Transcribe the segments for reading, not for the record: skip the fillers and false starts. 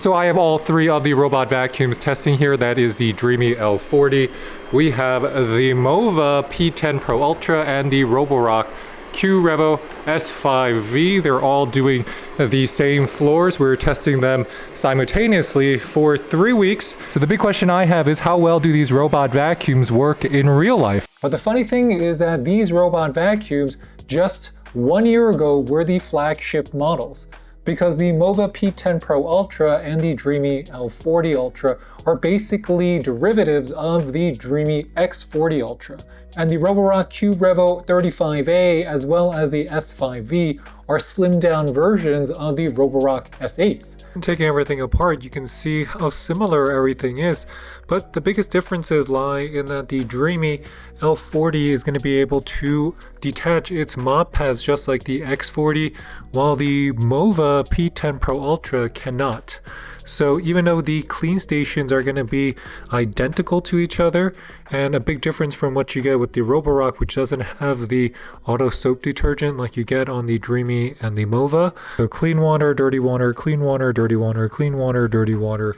So I have all three of the robot vacuums testing here. That is the Dreame L40. We have the Mova P10 Pro Ultra and the Roborock Qrevo S5V. They're all doing the same floors. We're testing them simultaneously for 3 weeks. So the big question I have is, how well do these robot vacuums work in real life? But the funny thing is that these robot vacuums just 1 year ago were the flagship models, because the Mova P10 Pro Ultra and the Dreame L40 Ultra are basically derivatives of the Dreame X40 Ultra. And the Roborock Qrevo 35A as well as the S5V are slimmed down versions of the Roborock S8s. Taking everything apart, you can see how similar everything is, but the biggest differences lie in that the Dreame L40 is going to be able to detach its mop pads just like the X40, while the Mova P10 Pro Ultra cannot. So even though the clean stations are going to be identical to each other, and a big difference from what you get with the Roborock, which doesn't have the auto soap detergent like you get on the Dreame and the Mova. So clean water, dirty water, clean water, dirty water, clean water, dirty water,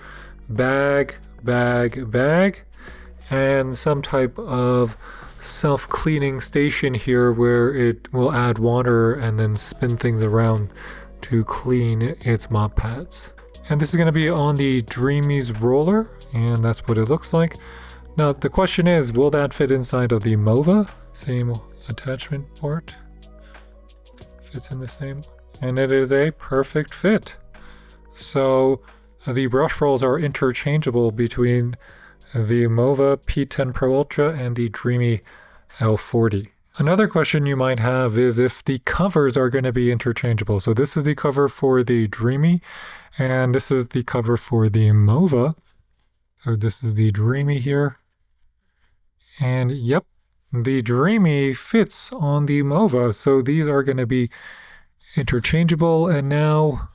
bag, bag, bag, and some type of self-cleaning station here where it will add water and then spin things around to clean its mop pads. And this is going to be on the Dreame's roller, and that's what it looks like. Now the question is, will that fit inside of the Mova? Same attachment port. Fits in the same. And it is a perfect fit. So the brush rolls are interchangeable between the Mova P10 Pro Ultra and the Dreame L40. Another question you might have is if the covers are going to be interchangeable. So this is the cover for the Dreame, and this is the cover for the Mova. So this is the Dreame here. And yep, the Dreame fits on the Mova. So these are going to be interchangeable, and now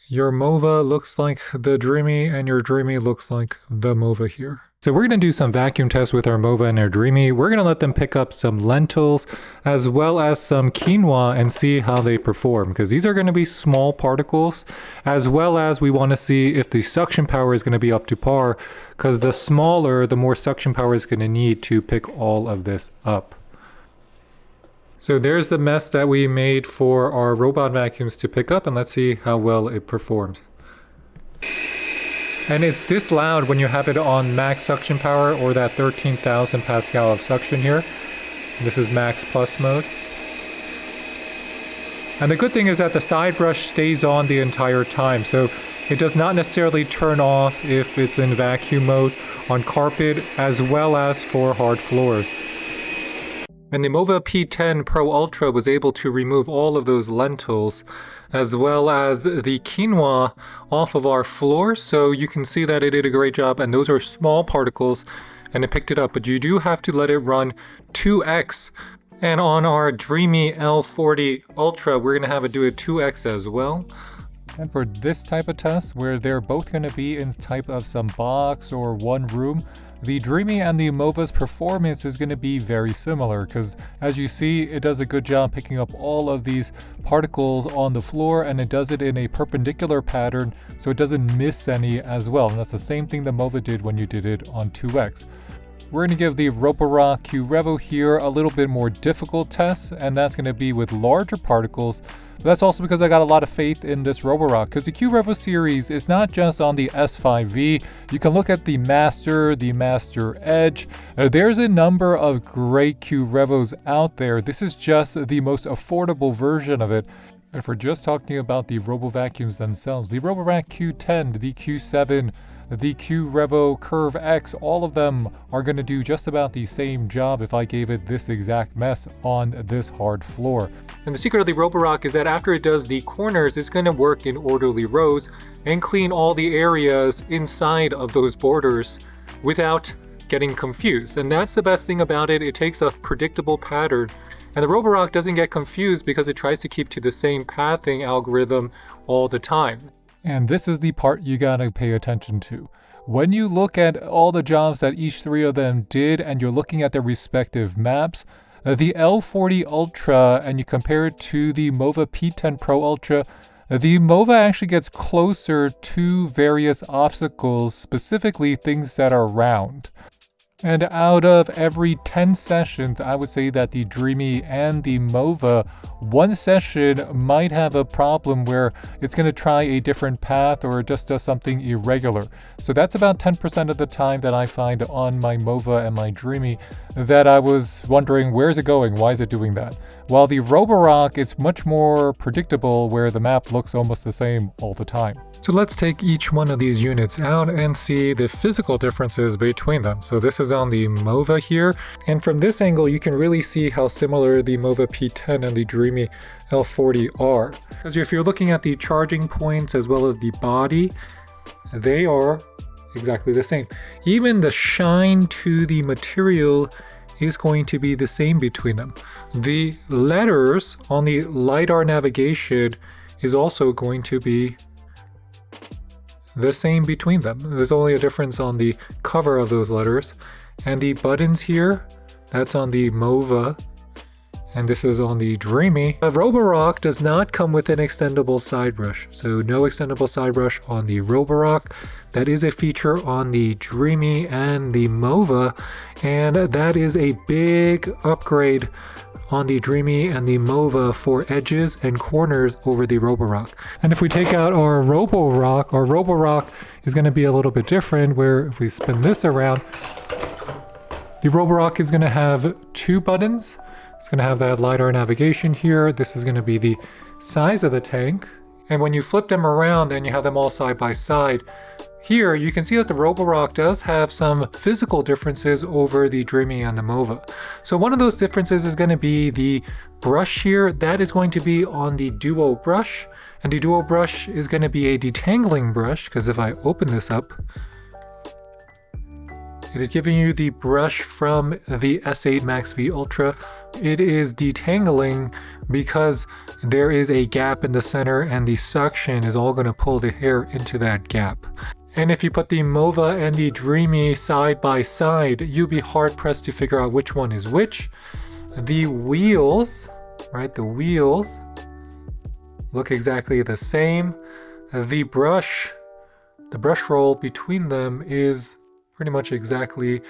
your Mova looks like the Dreame and your Dreame looks like the Mova here. So we're going to do some vacuum tests with our Mova and our Dreame. We're going to let them pick up some lentils as well as some quinoa and see how they perform, because these are going to be small particles, as well as we want to see if the suction power is going to be up to par, because the smaller, the more suction power is going to need to pick all of this up. So there's the mess that we made for our robot vacuums to pick up, and let's see how well it performs. And it's this loud when you have it on max suction power, or that 13,000 Pascal of suction here. This is max plus mode. And the good thing is that the side brush stays on the entire time, so it does not necessarily turn off if it's in vacuum mode on carpet as well as for hard floors. And the Mova P10 Pro Ultra was able to remove all of those lentils as well as the quinoa off of our floor, so you can see that it did a great job, and those are small particles and it picked it up, but you do have to let it run 2x. And on our Dreame L40 Ultra, we're going to have it do a 2x as well. And for this type of test, where they're both going to be in type of some box or one room, the Dreame and the Mova's performance is going to be very similar, because as you see, it does a good job picking up all of these particles on the floor, and it does it in a perpendicular pattern so it doesn't miss any as well. And that's the same thing the Mova did when you did it on 2x. We're going to give the Roborock Qrevo here a little bit more difficult test, and that's going to be with larger particles. But that's also because I got a lot of faith in this Roborock, because the Qrevo series is not just on the S5V. You can look at the Master Edge. There's a number of great Qrevos out there. This is just the most affordable version of it. And for just talking about the Robo vacuums themselves, the Roborock Q10, the Q7, the Qrevo Curve X, all of them are going to do just about the same job if I gave it this exact mess on this hard floor. And the secret of the Roborock is that after it does the corners, it's going to work in orderly rows and clean all the areas inside of those borders without getting confused. And that's the best thing about it. It takes a predictable pattern. And the Roborock doesn't get confused because it tries to keep to the same pathing algorithm all the time. And this is the part you gotta pay attention to. When you look at all the jobs that each three of them did and you're looking at their respective maps, the L40 Ultra, and you compare it to the Mova P10 Pro Ultra, the Mova actually gets closer to various obstacles, specifically things that are round. And out of every 10 sessions, I would say that the Dreame and the Mova, one session might have a problem where it's going to try a different path or it just does something irregular. So that's about 10% of the time that I find on my Mova and my Dreame that I was wondering, where's it going? Why is it doing that? While the Roborock, it's much more predictable where the map looks almost the same all the time. So let's take each one of these units out and see the physical differences between them. So this is on the Mova here, and from this angle you can really see how similar the Mova P10 and the Dreame L40 are. Because if you're looking at the charging points as well as the body, they are exactly the same. Even the shine to the material is going to be the same between them. The letters on the LiDAR navigation is also going to be the same between them. There's only a difference on the cover of those letters. And the buttons here, that's on the Mova, and this is on the Dreame. The Roborock does not come with an extendable side brush, so no extendable side brush on the Roborock. That is a feature on the Dreame and the Mova, and that is a big upgrade on the Dreame and the Mova for edges and corners over the Roborock. And if we take out our Roborock is going to be a little bit different, where if we spin this around, the Roborock is going to have two buttons. It's going to have that LiDAR navigation here. This is going to be the size of the tank. And when you flip them around and you have them all side by side, here you can see that the Roborock does have some physical differences over the Dreame and the Mova. So one of those differences is going to be the brush here. That is going to be on the Duo brush. And the Duo brush is going to be a detangling brush, because if I open this up, it is giving you the brush from the S8 Max V Ultra. It is detangling because there is a gap in the center and the suction is all going to pull the hair into that gap. And if you put the Mova and the Dreame side by side, you'll be hard pressed to figure out which one is which. The wheels, right, the wheels look exactly the same. The brush roll between them is pretty much exactly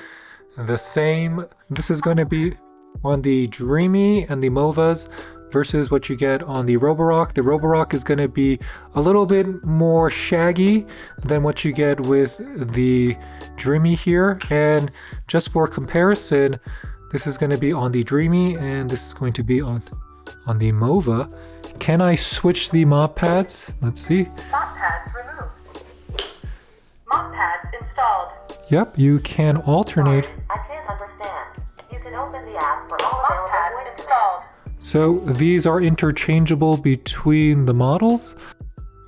the same. This is going to be on the Dreame and the Movas versus what you get on the Roborock. The Roborock is going to be a little bit more shaggy than what you get with the Dreame here. And just for comparison, this is going to be on the Dreame and this is going to be on the Mova. Can I switch the mop pads? Let's see. Mop pads removed. Mop pads installed. Yep, you can alternate. I can't understand. You can open the app for all available voice installed. So these are interchangeable between the models.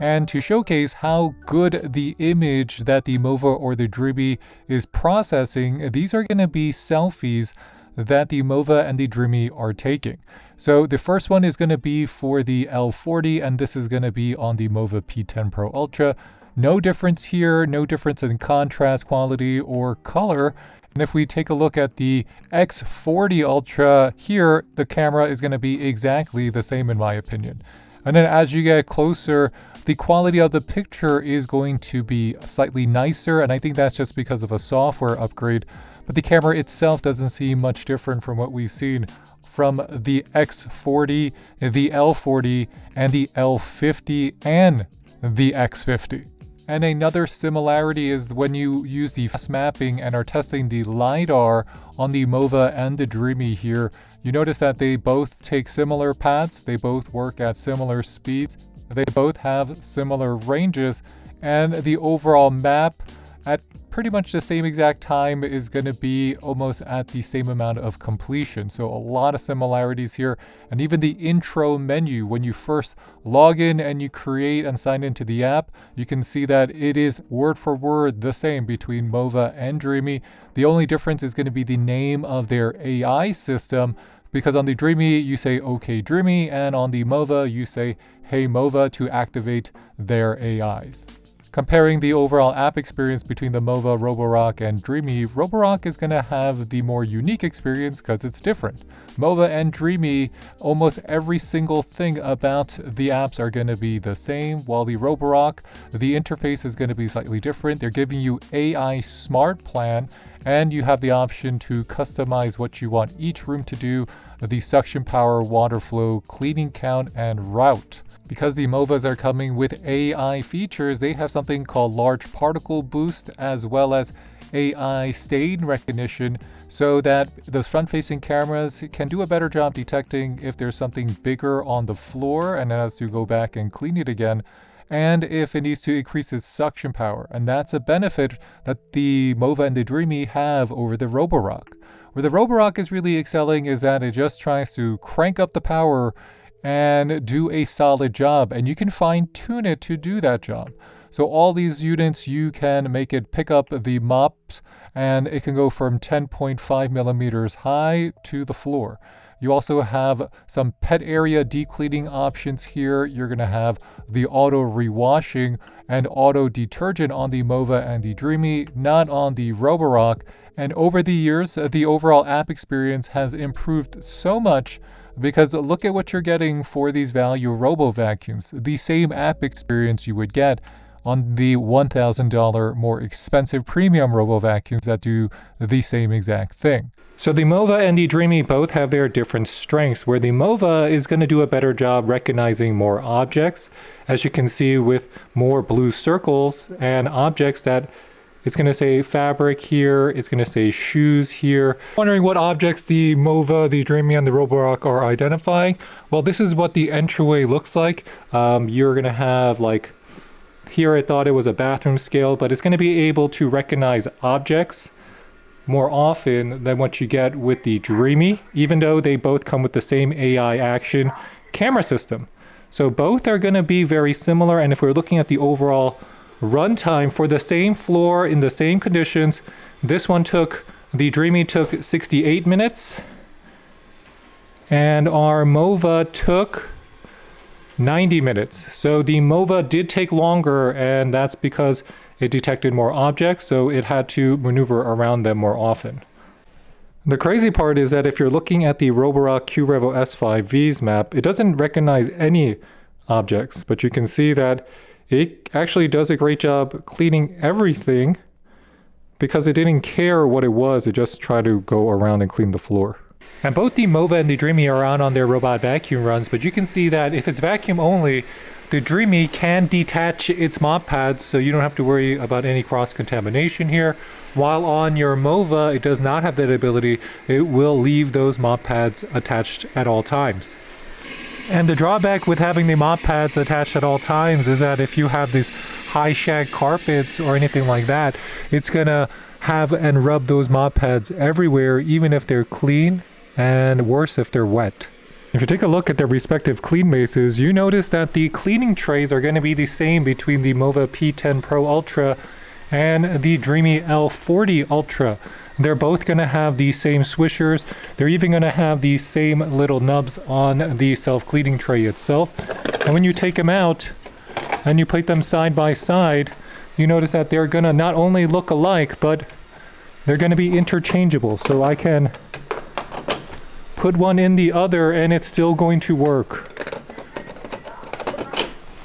And to showcase how good the image that the Mova or the Dreame is processing, these are going to be selfies that the Mova and the Dreame are taking. So the first one is going to be for the L40, and this is going to be on the Mova P10 Pro Ultra. No difference here, no difference in contrast, quality, or color. And if we take a look at the X40 Ultra here, the camera is going to be exactly the same in my opinion. And then as you get closer, the quality of the picture is going to be slightly nicer, and I think that's just because of a software upgrade. But the camera itself doesn't seem much different from what we've seen from the X40, the L40, and the L50, and the X50. And another similarity is when you use the fast mapping and are testing the LiDAR on the Mova and the Dreame here, you notice that they both take similar paths, they both work at similar speeds, they both have similar ranges, and the overall map at pretty much the same exact time is going to be almost at the same amount of completion. So a lot of similarities here. And even the intro menu, when you first log in and you create and sign into the app, you can see that it is word for word the same between Mova and Dreame. The only difference is going to be the name of their AI system, because on the Dreame you say OK Dreame, and on the Mova you say Hey Mova to activate their AIs. Comparing the overall app experience between the Mova, Roborock, and Dreame, Roborock is going to have the more unique experience because it's different. Mova and Dreame, almost every single thing about the apps are going to be the same, while the Roborock, the interface is going to be slightly different. They're giving you AI Smart Plan, and you have the option to customize what you want each room to do, the suction power, water flow, cleaning count, and route. Because the Movas are coming with AI features, they have something called large particle boost as well as AI stain recognition, so that those front-facing cameras can do a better job detecting if there's something bigger on the floor and it has to go back and clean it again, and if it needs to increase its suction power. And that's a benefit that the Mova and the Dreame have over the Roborock. Where the Roborock is really excelling is that it just tries to crank up the power and do a solid job, and you can fine-tune it to do that job. So all these units, you can make it pick up the mops, and it can go from 10.5 millimeters high to the floor. You also have some pet area deep-cleaning options here. You're going to have the auto rewashing and auto detergent on the Mova and the Dreame, not on the Roborock. And over the years, the overall app experience has improved so much, because look at what you're getting for these value robo vacuums. The same app experience you would get on the $1,000 more expensive premium robo vacuums that do the same exact thing. So the Mova and the Dreame both have their different strengths, where the Mova is going to do a better job recognizing more objects, as you can see with more blue circles and objects that it's going to say fabric here, it's going to say shoes here. Wondering what objects the Mova, the Dreame, and the Roborock are identifying? Well, this is what the entryway looks like. You're going to have, like, here I thought it was a bathroom scale, but it's going to be able to recognize objects more often than what you get with the Dreame, even though they both come with the same AI action camera system. So both are going to be very similar, and if we're looking at the overall runtime for the same floor in the same conditions, the Dreame took 68 minutes, and our Mova took 90 minutes. So the Mova did take longer, and that's because it detected more objects, so it had to maneuver around them more often. The crazy part is that if you're looking at the Roborock Qrevo S5V's map, it doesn't recognize any objects, but you can see that it actually does a great job cleaning everything because it didn't care what it was, it just tried to go around and clean the floor. And both the Mova and the Dreame are out on their robot vacuum runs, but you can see that if it's vacuum only, the Dreame can detach its mop pads, so you don't have to worry about any cross-contamination here. While on your Mova, it does not have that ability. It will leave those mop pads attached at all times. And the drawback with having the mop pads attached at all times is that if you have these high shag carpets or anything like that, it's gonna have and rub those mop pads everywhere, even if they're clean, and worse if they're wet. If you take a look at their respective clean bases, you notice that the cleaning trays are going to be the same between the Mova P10 Pro Ultra and the Dreame L40 Ultra. They're both going to have the same swishers. They're even going to have the same little nubs on the self-cleaning tray itself. And when you take them out and you put them side by side, you notice that they're going to not only look alike, but they're going to be interchangeable. So I can put one in the other and it's still going to work.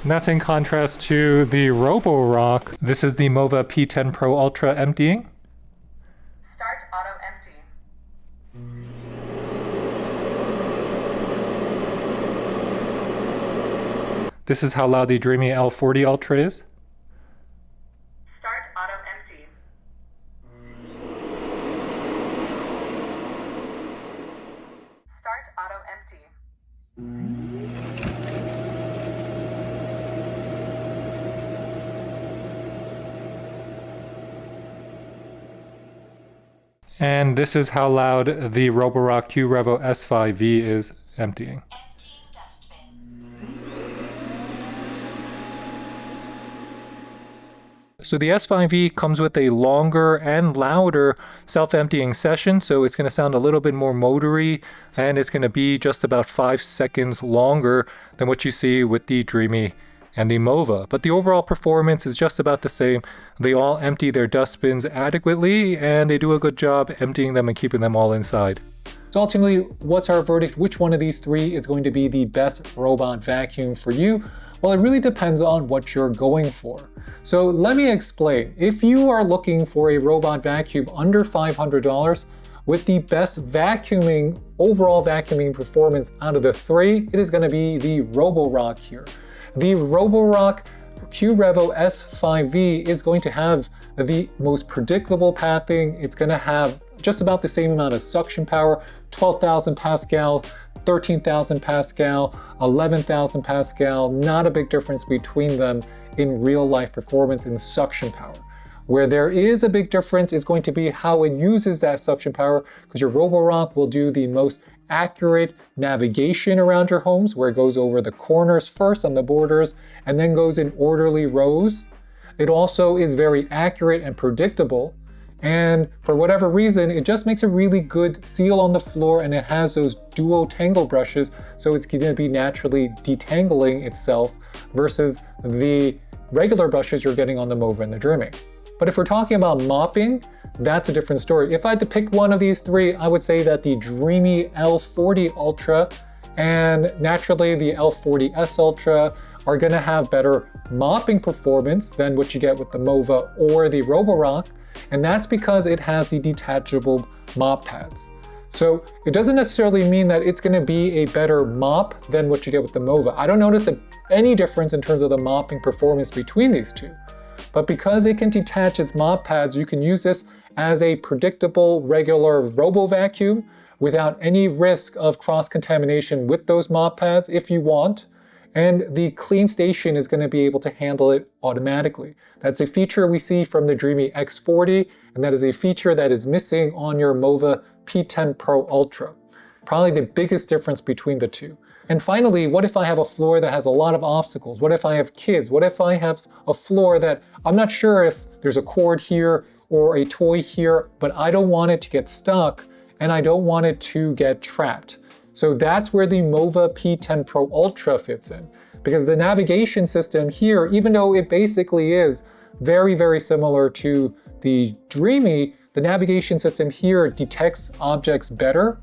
And that's in contrast to the Roborock. This is the Mova P10 Pro Ultra emptying. Start auto empty. This is how loud the Dreame L40 Ultra is. Start auto empty. Start auto empty. And this is how loud the Roborock Qrevo S5V is emptying. Emptying dustbin. So the S5V comes with a longer and louder self-emptying session, so it's going to sound a little bit more motory, and it's going to be just about 5 seconds longer than what you see with the Dreame and the Mova, but the overall performance is just about the same. They all empty their dustbins adequately, and they do a good job emptying them and keeping them all inside. So ultimately, what's our verdict? Which one of these three is going to be the best robot vacuum for you? Well, it really depends on what you're going for. So let me explain. If you are looking for a robot vacuum under $500 with the best vacuuming, overall vacuuming performance out of the three, it is going to be the Roborock here. The Roborock Qrevo S5V is going to have the most predictable pathing. It's going to have just about the same amount of suction power, 12,000 Pascal, 13,000 Pascal, 11,000 Pascal, not a big difference between them in real life performance and suction power. Where there is a big difference is going to be how it uses that suction power, because your Roborock will do the most accurate navigation around your homes, where it goes over the corners first on the borders and then goes in orderly rows. It also is very accurate and predictable. And for whatever reason, it just makes a really good seal on the floor, and it has those duo tangle brushes, so it's going to be naturally detangling itself versus the regular brushes you're getting on the Mova and the Dreame. But if we're talking about mopping, that's a different story. If I had to pick one of these three, I would say that the Dreame L40 Ultra and naturally the L40S Ultra are going to have better mopping performance than what you get with the Mova or the Roborock. And that's because it has the detachable mop pads. So it doesn't necessarily mean that it's going to be a better mop than what you get with the Mova. I don't notice any difference in terms of the mopping performance between these two. But because it can detach its mop pads, you can use this as a predictable, regular robo vacuum without any risk of cross-contamination with those mop pads if you want. And the clean station is going to be able to handle it automatically. That's a feature we see from the Dreame X40, and that is a feature that is missing on your Mova P10 Pro Ultra. Probably the biggest difference between the two. And finally, what if I have a floor that has a lot of obstacles? What if I have kids? What if I have a floor that I'm not sure if there's a cord here or a toy here, but I don't want it to get stuck and I don't want it to get trapped? So that's where the Mova P10 Pro Ultra fits in, because the navigation system here, even though it basically is very, very similar to the Dreame, the navigation system here detects objects better,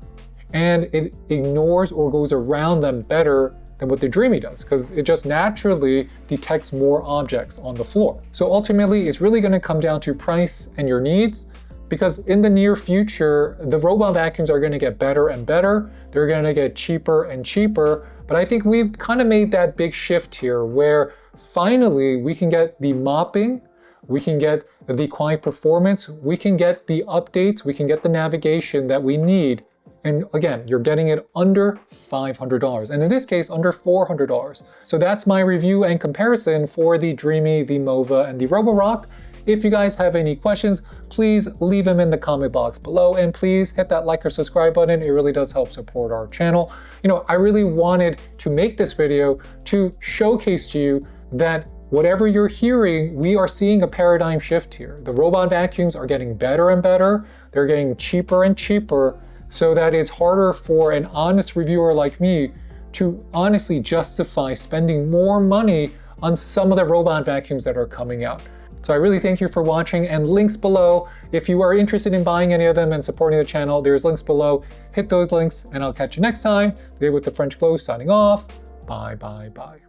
and it ignores or goes around them better than what the Dreame does, because it just naturally detects more objects on the floor. So ultimately, it's really going to come down to price and your needs, because in the near future, the robot vacuums are going to get better and better. They're going to get cheaper and cheaper. But I think we've kind of made that big shift here where finally we can get the mopping, we can get the quiet performance, we can get the updates, we can get the navigation that we need. And again, you're getting it under $500, and in this case, under $400. So that's my review and comparison for the Dreame, the Mova, and the Roborock. If you guys have any questions, please leave them in the comment box below, and please hit that like or subscribe button. It really does help support our channel. You know, I really wanted to make this video to showcase to you that whatever you're hearing, we are seeing a paradigm shift here. The robot vacuums are getting better and better. They're getting cheaper and cheaper, so that it's harder for an honest reviewer like me to honestly justify spending more money on some of the robot vacuums that are coming out. So I really thank you for watching, and links below. If you are interested in buying any of them and supporting the channel, there's links below. Hit those links, and I'll catch you next time. Today with the French Glow signing off. Bye, bye, bye.